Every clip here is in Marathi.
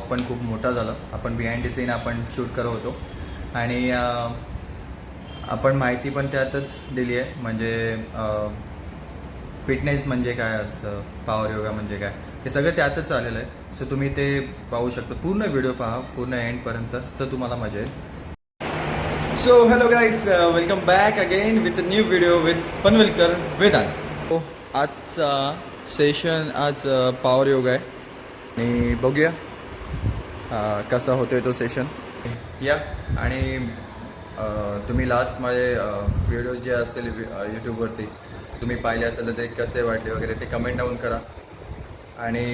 पण खूप मोठा झाला. आपण बिहाइंड द सीन आपण शूट करत होतो आणि आपण माहिती पण त्यातच दिली आहे. म्हणजे फिटनेस म्हणजे काय असतं, पॉवर योगा म्हणजे काय, हे सगळं त्यातच आलेलं आहे. सो तुम्ही ते पाहू शकता. पूर्ण व्हिडिओ पहा, पूर्ण एंडपर्यंत, तर तुम्हाला मजा येईल. So hello guys, welcome back again with new video with Panvelkar Vedant. हो, आजचा सेशन आज पॉवर योगा आहे आणि बघूया कसा होतोय तो सेशन. या आणि तुम्ही लास्ट माझे व्हिडिओज जे असतील यूट्यूबवरती तुम्ही पाहिले असेल तर ते कसे वाटले वगैरे ते कमेंट डाऊन करा. आणि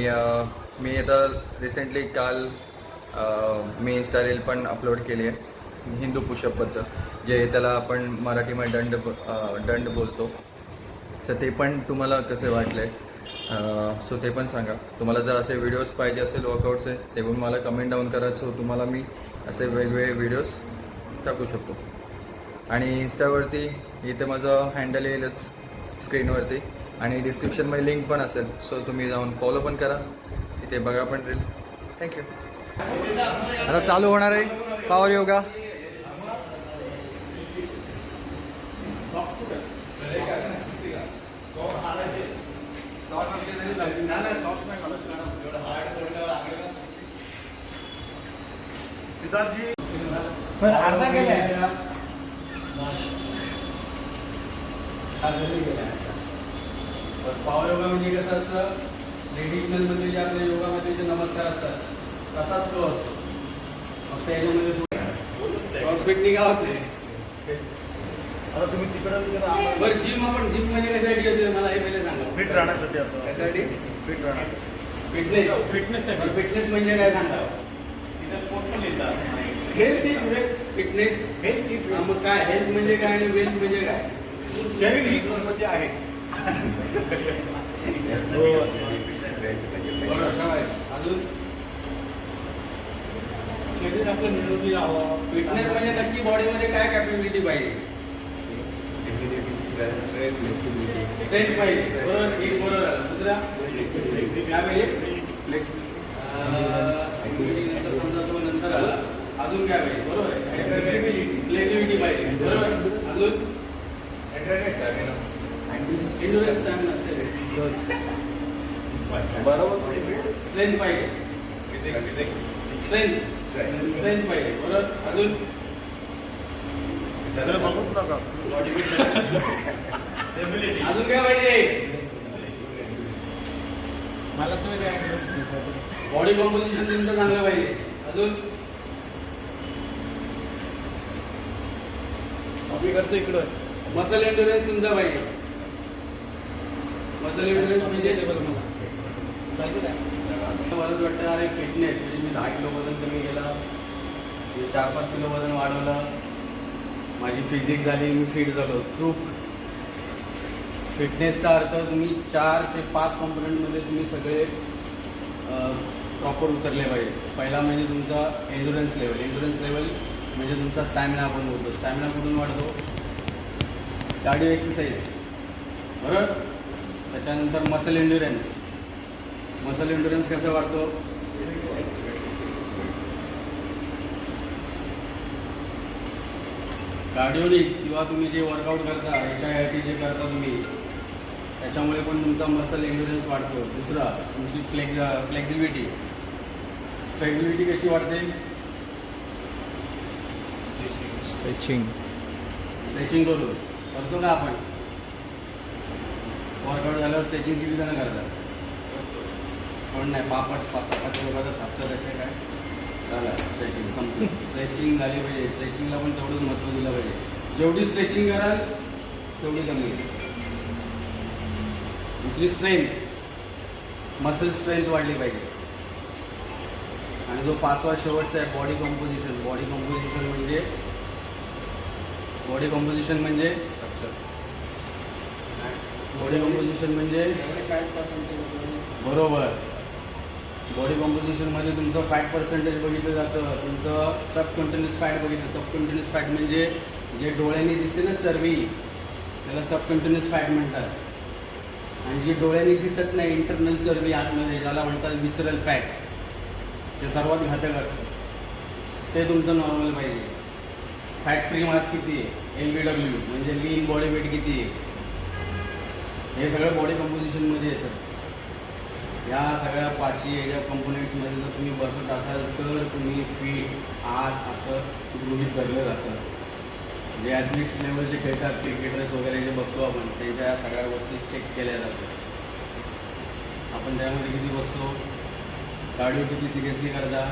मी आता रिसेंटली काल मी इन्स्टा रील पण अपलोड केली आहे हिंदू पुशअपबद्दल, जे त्याला आपण मराठीमध्ये दंड बोलतो. सो ते पण तुम्हाला कसे वाटले सो ते पण सांगा. तुम्हाला जर असे व्हिडिओज पाहिजे असेल वर्कआउटचे ते पण मला कमेंट डाऊन करा. सो तुम्हाला मी असे वेगवेगळे व्हिडिओज टाकू शकतो. आणि इन्स्टावरती इथे माझं हँडल येईलच स्क्रीनवरती आणि डिस्क्रिप्शनमध्ये लिंक पण असेल. सो तुम्ही जाऊन फॉलो पण करा, इथे बघा पण रील. थँक्यू. आता चालू होणार आहे पॉवर योगा. अर्धा गेलाय पॉवर योगा म्हणजे कसं असतं, ट्रेडिशनलमध्ये जे आपल्या योगामध्ये जे नमस्कार असतात तसाच फ्लो असतो. फक्त याच्यामध्ये क्रॉसफिटनी काय होते. आता तुम्ही तिकडे बरं जिम, आपण जिममध्ये कशासाठी येतोय मला हे पहिले सांगा. फिट राहण्यासाठी असं कशासाठी? फिट राहणार. फिटनेस म्हणजे काय सांगा. Health is wealth. Fitness health is wealth. मग काय, हेल्थ म्हणजे काय आणि वेल्थ म्हणजे काय. शरीर ही मध्ये आहे. अजून शरीर आपलं निरोगी राहावं. फिटनेस म्हणजे नक्की बॉडीमध्ये काय कॅपॅबिलिटी पाहिजे. स्ट्रेंथ पाहिजे. बरोबर, एक बरोबर आलं. दुसरा काय पाहिजे. नंतर समजा तो नंतर आला. अजून काय पाहिजे. बरोबर आहे, फ्लेक्सिबिलिटी पाहिजे. बरोबर. अजून एंड्युरन्स स्टॅमिना बरोबर. स्ट्रेंथ पाहिजे. स्ट्रेंथ पाहिजे. बरोबर. अजून सगळं बघत नका. अजून काय पाहिजे. मला तुम्ही बॉडी कॉम्पोजिशन तुमचं चांगलं पाहिजे. अजून कॉपी करतो इकडं. मसल एंड्युरन्स तुमचा पाहिजे. मसल एंड्युरन्स म्हणजे मला वाटतं अरे फिटनेस म्हणजे मी 10 किलो वजन कमी केलं, मी 4-5 किलो वजन वाढवलं, माझी फिजिक झाली, मी फिट झालो. चूक. फिटनेसचा अर्थ तुम्ही 4 ते 5 कॉम्पोनंटमध्ये तुम्ही सगळे प्रॉपर उतरले पाहिजे. पहिला म्हणजे तुमचा एंड्युरन्स लेवल. एंड्युरन्स लेवल म्हणजे तुमचा स्टॅमिना आपण बोलतो. स्टॅमिना कुठून वाढतो. Cardio exercise. बरोबर. त्याच्यानंतर मसल एंड्युरन्स. मसल एंड्युरन्स कसं वाढतो. कार्डिओनिक्स किंवा तुम्ही जे वर्कआउट करता याच्यासाठी जे करता तुम्ही त्याच्यामुळे पण तुमचा मसल एंड्युरन्स वाढतो. दुसरा तुमची फ्लेक्झिबिलिटी. फ्लेक्झिबिलिटी कशी वाढते. स्ट्रेचिंग करून करतो ना आपण. वर्कआउट झाल्यावर स्ट्रेचिंग किती जण करतात. पण नाही, पापड लोकांचं थापतात असे काय झालं. स्ट्रेचिंग संपली. स्ट्रेचिंग झाली पाहिजे. स्ट्रेचिंगला पण तेवढंच महत्त्व दिलं पाहिजे. जेवढी स्ट्रेचिंग कराल तेवढी कमी. दुसरी स्ट्रेंथ. मसल स्ट्रेंथ वाढली पाहिजे. आणि जो 5वा शेवटचा आहे बॉडी कॉम्पोजिशन. बॉडी कॉम्पोजिशन म्हणजे बरोबर. बॉडी कॉम्पोजिशनमध्ये तुमचं फॅट पर्सेंटेज बघितलं जातं. तुमचं सबकॉन्टिन्युअस फॅट बघितलं. सबकॉन्टिन्युअस फॅट म्हणजे जे डोळ्यांनी दिसते ना चरबी, त्याला सबकॉन्टिन्युअस फॅट म्हणतात. आणि जी डोळ्यांनी दिसत नाही इंटरनल चरबी आतमध्ये, ज्याला म्हणतात विसरल फॅट. ते सर्वात घातक असतं, ते तुमचं नॉर्मल पाहिजे. फॅट फ्री मास किती आहे, LBW म्हणजे लीन बॉडी वेट किती आहे, हे सगळं बॉडी कंपोजिशनमध्ये येतं. या सगळ्या पाचही याच्या कंपोनेंट्समध्ये जर तुम्ही बसत असाल तर तुम्ही फिट आहात असं गृहीत धरलं जातं. जे ॲथलीट्स लेवलचे खेळतात, क्रिकेटर्स वगैरे जे बघतो आपण, त्यांच्या या सगळ्या गोष्टी चेक केल्या जातात. आपण त्यामध्ये किती बसतो, कार्डिओ किती सिरियसली करता,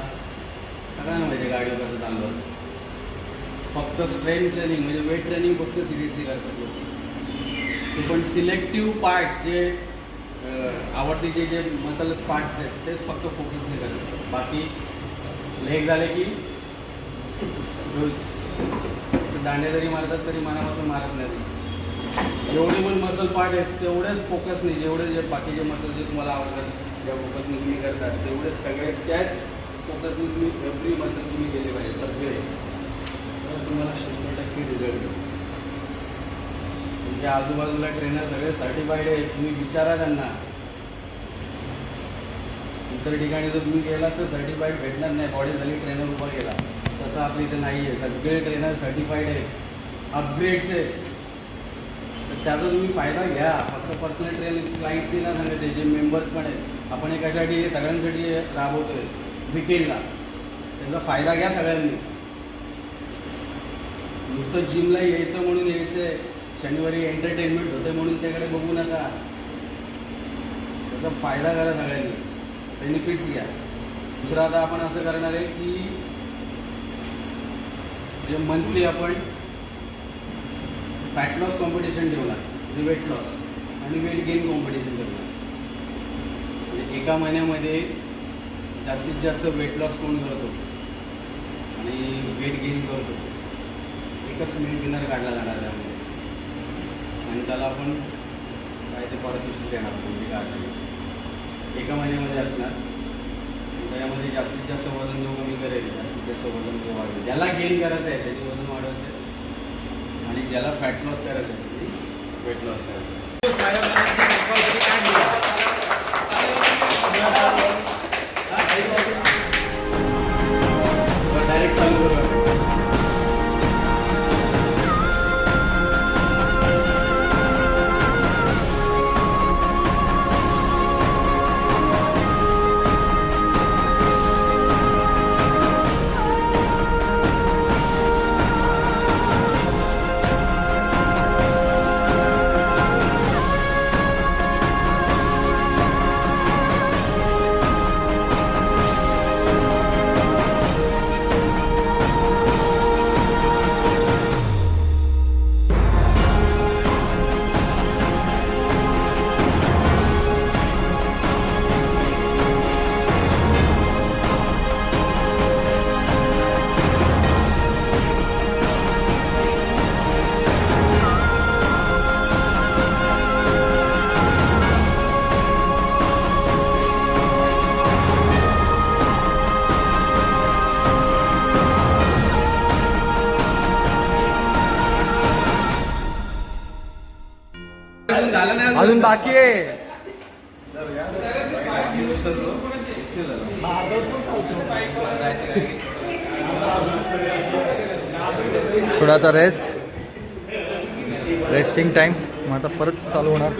सगळ्यांना माहिती आहे कार्डिओ कसं चालू असतं. फक्त स्ट्रेंथ ट्रेनिंग म्हणजे वेट ट्रेनिंग फक्त सिरियसली करतात लोक. ते पण सिलेक्टिव्ह पार्ट्स जे आवडतीचे जे मसल पार्ट्स आहेत तेच फक्त फोकस नाही करतात. बाकी लेग झाले की रोज दांडे जरी मारतात तरी मनापासून मारत नाही. जेवढे पण मसल पार्ट आहेत तेवढेच फोकस नाही, जेवढे जे बाकीचे मसल जे तुम्हाला आवडतात ज्या फोकसने तुम्ही करतात तेवढेच सगळे त्याच फोकसने तुम्ही एव्हरी मसल तुम्ही केले पाहिजे सगळे, तर तुम्हाला 100% रिझल्ट येईल. तुमच्या आजूबाजूला ट्रेनर सगळे सर्टिफाईड आहेत, तुम्ही विचारा त्यांना. इतर ठिकाणी जर तुम्ही गेला तर सर्टिफाईड भेटणार नाही, बॉडी झाली ट्रेनर उभा केला, तसं आपल्या इथे नाही आहे. सगळे ट्रेनर सर्टिफाईड आहेत, अपग्रेड्स आहेत, तर त्याचा तुम्ही फायदा घ्या. फक्त पर्सनल ट्रेनिंग क्लायंट्सनी ना सांगायचे, जे मेंबर्स पण आहेत, आपण एकासाठी सगळ्यांसाठी राबवतोय विकेंडला, त्याचा फायदा घ्या सगळ्यांनी. नुसतं जिमला यायचं म्हणून यायचं आहे, शनिवारी एंटरटेनमेंट होते म्हणून त्याकडे बघू नका, त्याचा फायदा करा सगळ्यांनी, बेनिफिट्स घ्या. दुसरं आता आपण असं करणार आहे की म्हणजे मंथली आपण फॅट लॉस कॉम्पिटिशन ठेवणार, म्हणजे वेट लॉस आणि वेट गेन कॉम्पिटिशन ठेवणार. म्हणजे एका महिन्यामध्ये जास्तीत जास्त वेट लॉस कोण करतो आणि वेट गेन करतो, एकच मेन विनर काढला जाणार त्यामध्ये, आणि त्याला आपण काय ते पारितोषिक देणार. म्हणजे काय असेल एका महिन्यामध्ये असणार, त्याच्यामध्ये जास्तीत जास्त वजन जो कमी करेल, जास्तीत जास्त वजन जो वाढवेल, ज्याला गेन करायचं आहे त्याचे वजन वाढवायचं आहे, आणि ज्याला फॅट लॉस करायचं आहे त्याची वेट लॉस करायचं आहे. डायरेक्ट चालू करूया. अजून बाकी आहे. थोडा आता रेस्टिंग टाइम, मग आता परत चालू होणार.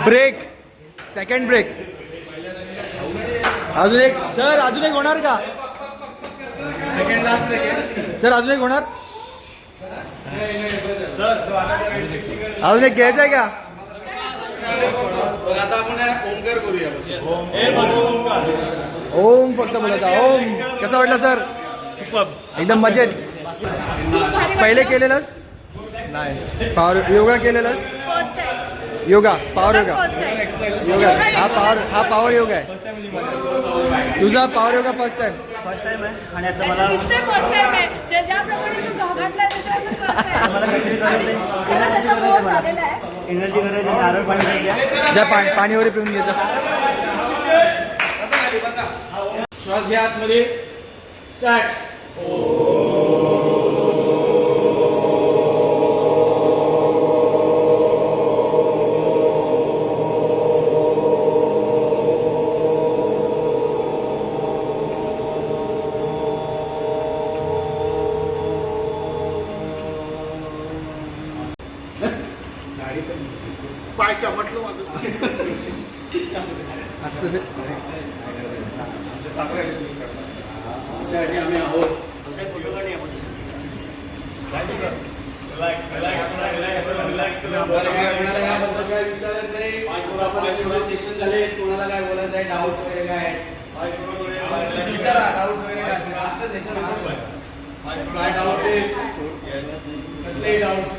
Break, second break. अजून एक सर, अजून एक होणार का? सेकंड लास्ट ब्रेक सर, अजून एक होणार? अजून एक घ्यायचं आहे का? आता आपण ओमकार करूया. ओम फक्त बोलायचा. ओम कसा वाटला सर? एकदम मजेत. खूप भारी पहिले वाटलं. केलेलंस? नाही. पॉवर योगा केलेलंस? First time. Yoga power yoga first time. Yoga हा पॉवर योगा आहे. तुझा power yoga first time. First time आहे आणि आता मला दिसतंय फर्स्ट टाइम आहे. ज्याप्रमाणे तू घाबरलाय त्याच्यावरून कळतंय. मला कंटिन्यू करायचं खरं त्याचा बोर झालेला आहे. एनर्जी करायची नारळ पाणी द्या. ज्या पाणी वगैरे पिऊन घ्यायचं. श्वास घ्या आतमध्ये. स्टार्ट. त्यासाठी आम्ही आहोत. कोणाला याबद्दल काय विचारत नाही. सेशन झाले, कोणाला काय बोलायचं आहे, डाऊट वगैरे काय आहे विचारा. डाऊट वगैरे काय असेल आजचं सेशन काय डाऊट आहे, कसले डाऊट्स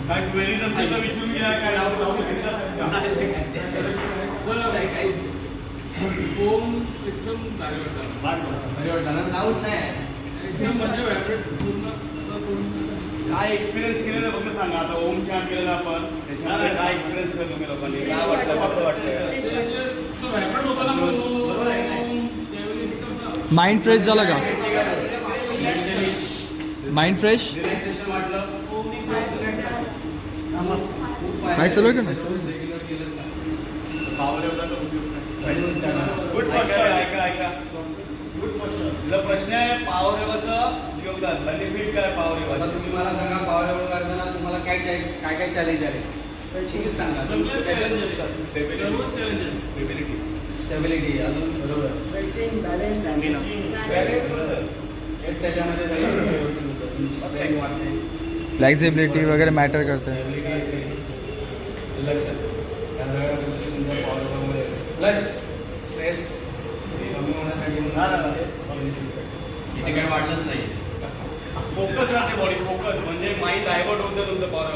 काय क्वेरीज असेल तर विचारून घ्या. काय ओम एकदम डाऊट नाही. काय एक्सपिरियन्स केलेलं फक्त सांगा. आता ओम छान केलेलं आपण त्याच्यामध्ये काय एक्सपिरियन्स केलं तुम्ही लोकांनी? काय वाटलं, कसं वाटतं? माइंड फ्रेश झालं का? माइंड फ्रेश रिलॅक्सेशन वाटलं. काय चालू आहे का नाही? रेग्युलर केलं चांगलं. पावर योगाचा उपयोग नाही. Good good question. ऐका गुड क्वेश्चन. तुझा प्रश्न आहे पावर योगाचं योगदान, बेनिफिट काय पावर आता योगाचं? तुम्ही मला सांगा पावर योगा करताना तुम्हाला काय काय चॅलेंज आले तुम्ही सांगा. स्टेबिलिटी अजून बरोबर स्ट्रेचिंग बॅलन्स एक त्याच्यामध्ये सगळं व्यवस्थित होतं. तुमची स्ट्रेंथ वाढते, फ्लेक्झिबिलिटी वगैरे मॅटर करते. स्टेबिलिटी येते, लक्षात त्या सगळ्या गोष्टी तुमच्या पावर योगामुळे प्लस स्ट्रेस कमी होण्यासाठी इथे काय वाटलंच नाही. फोकस राहते बॉडी. फोकस म्हणजे माइंड डायव्हर्ट होतं तुमचं पावर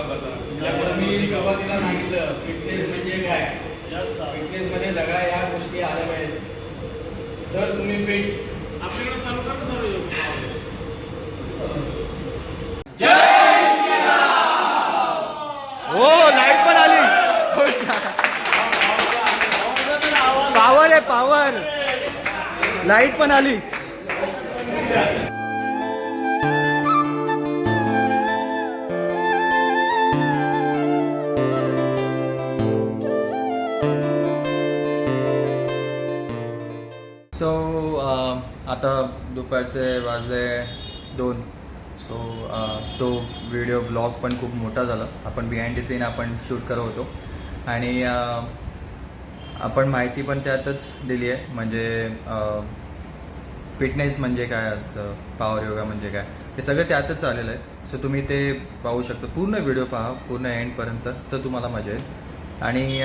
त्यामुळे मी योगाचं. सुरुवातीला सांगितलं फिटनेस म्हणजे काय. फिटनेस मध्ये सगळ्या या गोष्टी आल्या पाहिजेत तर तुम्ही फिट. आपल्याकडे चालू करा. हो लाईट पण आली. पॉवर आहे पॉवर. लाईट पण आली. सो आता दुपारचे वाजले 2. सो तो व्हिडिओ ब्लॉग पण खूप मोठा झाला. आपण बिहाइंड द सीन आपण शूट करत होतो आणि आपण माहिती पण त्यातच दिली आहे. म्हणजे फिटनेस म्हणजे काय असतं, पॉवर योगा म्हणजे काय, ते सगळं त्यातच आलेलं आहे. सो तुम्ही ते पाहू शकता. पूर्ण व्हिडिओ पहा पूर्ण एंडपर्यंत, तर तुम्हाला मजा येईल. आणि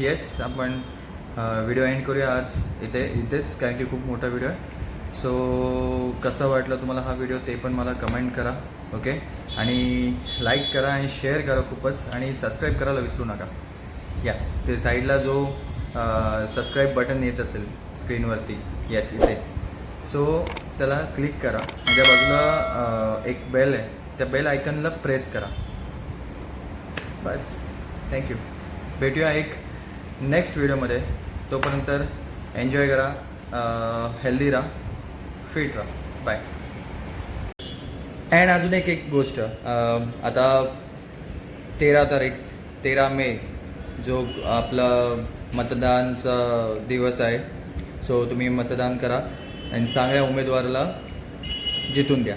येस आपण व्हिडिओ एंड करूया आज इथेच, कारण की खूप मोठा व्हिडिओ आहे. सो कसं वाटलं तुम्हाला हा व्हिडिओ ते पण मला कमेंट करा. ओके. आणि लाईक करा आणि शेअर करा खूपच. आणि सबस्क्राईब करायला विसरू नका. या ते साईडला जो सबस्क्राईब बटन येत असेल स्क्रीनवरती, येस इथे, सो त्याला क्लिक करा. माझ्या बाजूला एक बेल आहे, त्या बेल आयकनला प्रेस करा. बस. थँक्यू. भेटूया एक नेक्स्ट व्हिडिओमध्ये. तोपर्यंत एन्जॉय करा, हेल्दी राहा, फिट राहा. बाय. अँड अजून एक गोष्ट, आता 13 मे जो आपला मतदानचा दिवस आहे. सो तुम्ही मतदान करा आणि चांगल्या उमेदवाराला जितून द्या.